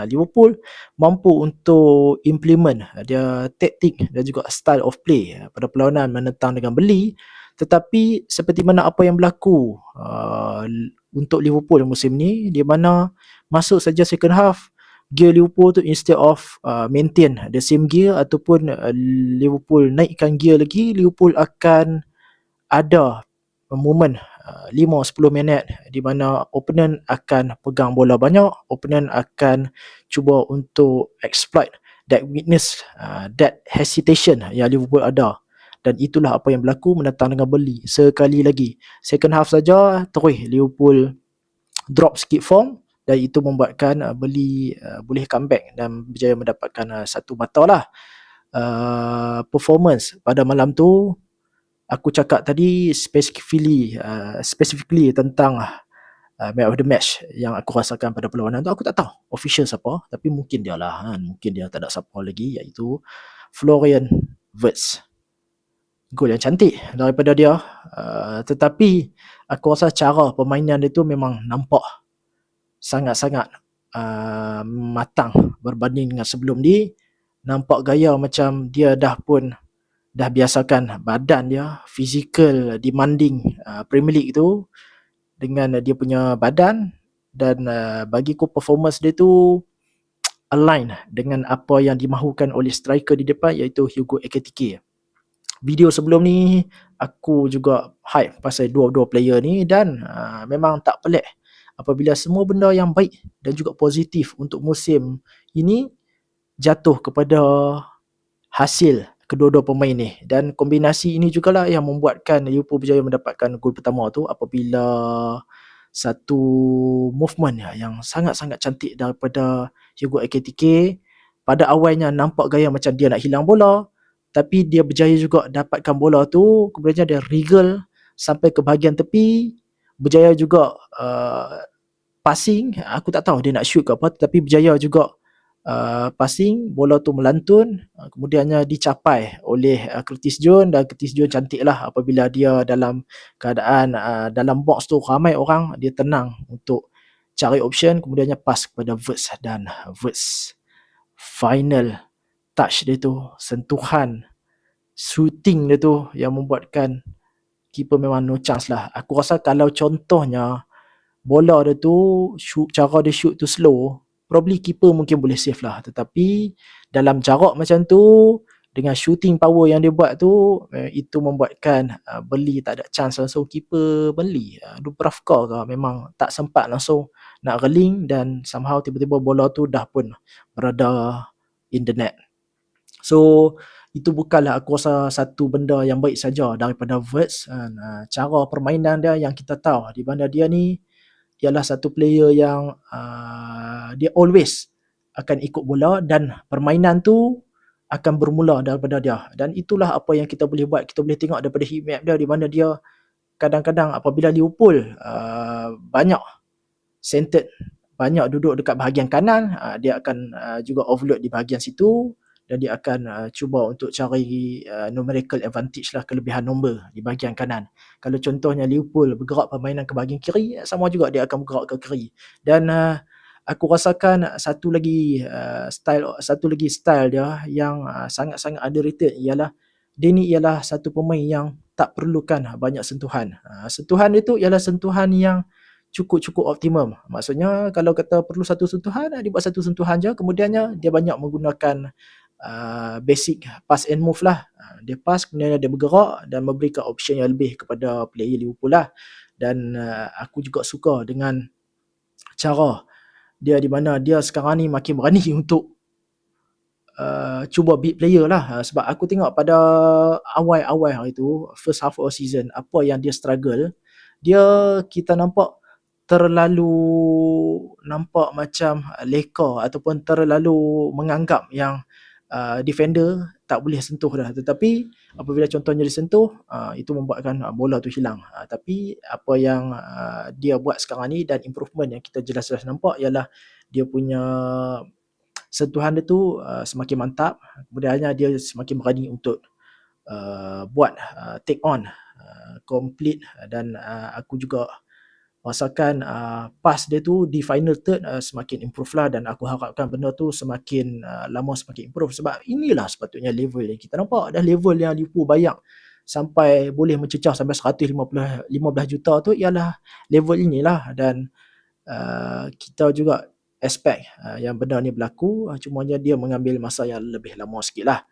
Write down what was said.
Liverpool mampu untuk implement dia taktik dan juga style of play pada perlawanan menentang dengan beli, tetapi seperti mana apa yang berlaku untuk Liverpool musim ni, di mana masuk saja second half, gear Liverpool tu instead of maintain the same gear ataupun Liverpool naikkan gear lagi, Liverpool akan ada momen 5-10 minit di mana opponent akan pegang bola banyak, opponent akan cuba untuk exploit that weakness, that hesitation yang Liverpool ada, dan itulah apa yang berlaku menentang dengan Burnley. Sekali lagi second half saja terus Liverpool drop sikit form, dan itu membuatkan Burnley boleh comeback dan berjaya mendapatkan satu mata lah. Performance pada malam tu aku cakap tadi specifically tentang man of the match yang aku rasakan pada perlawanan tu. Aku tak tahu official siapa, tapi mungkin dia lah kan. Mungkin dia tak ada siapa lagi, iaitu Florian Wirtz. Gol yang cantik daripada dia, tetapi aku rasa cara permainan dia tu memang nampak sangat-sangat matang berbanding dengan sebelum ni. Nampak gaya macam dia dah biasakan badan dia, physical demanding Premier League tu dengan dia punya badan, dan bagiku performance dia tu align dengan apa yang dimahukan oleh striker di depan, iaitu Hugo Ekitike. Video sebelum ni aku juga hype pasal dua-dua player ni, dan memang tak pelik apabila semua benda yang baik dan juga positif untuk musim ini jatuh kepada hasil kedua-dua pemain ni. Dan kombinasi ini jugalah yang membuatkan Liverpool berjaya mendapatkan gol pertama tu apabila satu movement yang sangat-sangat cantik daripada Hugo Ekitike. Pada awalnya nampak gaya macam dia nak hilang bola, tapi dia berjaya juga dapatkan bola tu, kemudian dia wriggle sampai ke bahagian tepi, berjaya juga passing. Aku tak tahu dia nak shoot ke apa, tapi berjaya juga passing, bola tu melantun, kemudiannya dicapai oleh Curtis Jones, dan Curtis Jones cantik lah apabila dia dalam keadaan dalam box tu ramai orang, dia tenang untuk cari option, kemudiannya pass kepada Wirtz, dan Wirtz final touch dia tu, sentuhan shooting dia tu yang membuatkan keeper memang no chance lah. Aku rasa kalau contohnya bola dia tu cara dia shoot tu slow, probably keeper mungkin boleh save lah, tetapi dalam jarak macam tu dengan shooting power yang dia buat tu, itu membuatkan Burnley tak ada chance langsung. Keeper Burnley Dubravka ke memang tak sempat langsung nak reling, dan somehow tiba-tiba bola tu dah pun berada in the net. So itu bukanlah aku rasa satu benda yang baik saja daripada Wirtz. Cara permainan dia yang kita tahu di mana dia ni ialah satu player yang dia always akan ikut bola, dan permainan tu akan bermula daripada dia. Dan itulah apa yang kita boleh buat. Kita boleh tengok daripada heat map dia, di mana dia kadang-kadang apabila Liverpool banyak centered, banyak duduk dekat bahagian kanan, dia akan juga overload di bahagian situ, dan dia akan cuba untuk cari numerical advantage lah, kelebihan nombor di bahagian kanan. Kalau contohnya Liverpool bergerak permainan ke bahagian kiri, sama juga dia akan bergerak ke kiri. Dan aku rasakan satu lagi style dia yang sangat-sangat underrated ialah dia ni ialah satu pemain yang tak perlukan banyak sentuhan. Sentuhan dia tu ialah sentuhan yang cukup optimum. Maksudnya kalau kata perlu satu sentuhan, dia buat satu sentuhan je, kemudiannya dia banyak menggunakan basic pass and move lah. Dia pass, kemudian dia bergerak dan memberikan option yang lebih kepada player Liverpool lah. Dan aku juga suka dengan cara dia, di mana dia sekarang ni makin berani untuk cuba beat player lah. Sebab aku tengok pada awal-awal itu, first half of season, apa yang dia struggle, dia kita nampak terlalu nampak macam leka ataupun terlalu menganggap yang defender tak boleh sentuh dah. Tetapi apabila contohnya disentuh, itu membuatkan bola tu hilang. Tapi apa yang dia buat sekarang ni, dan improvement yang kita jelas-jelas nampak, ialah dia punya sentuhan dia tu semakin mantap. Kemudiannya dia semakin berani untuk buat take on complete, dan aku juga Rasakan pass dia tu di final third semakin improve lah, dan aku harapkan benda tu semakin lama semakin improve, sebab inilah sepatutnya level yang kita nampak. Dah level yang Liverpool bayar sampai boleh mencecah sampai 15 juta tu ialah level inilah. Dan kita juga expect yang benda ni berlaku, cumanya dia mengambil masa yang lebih lama sikit lah.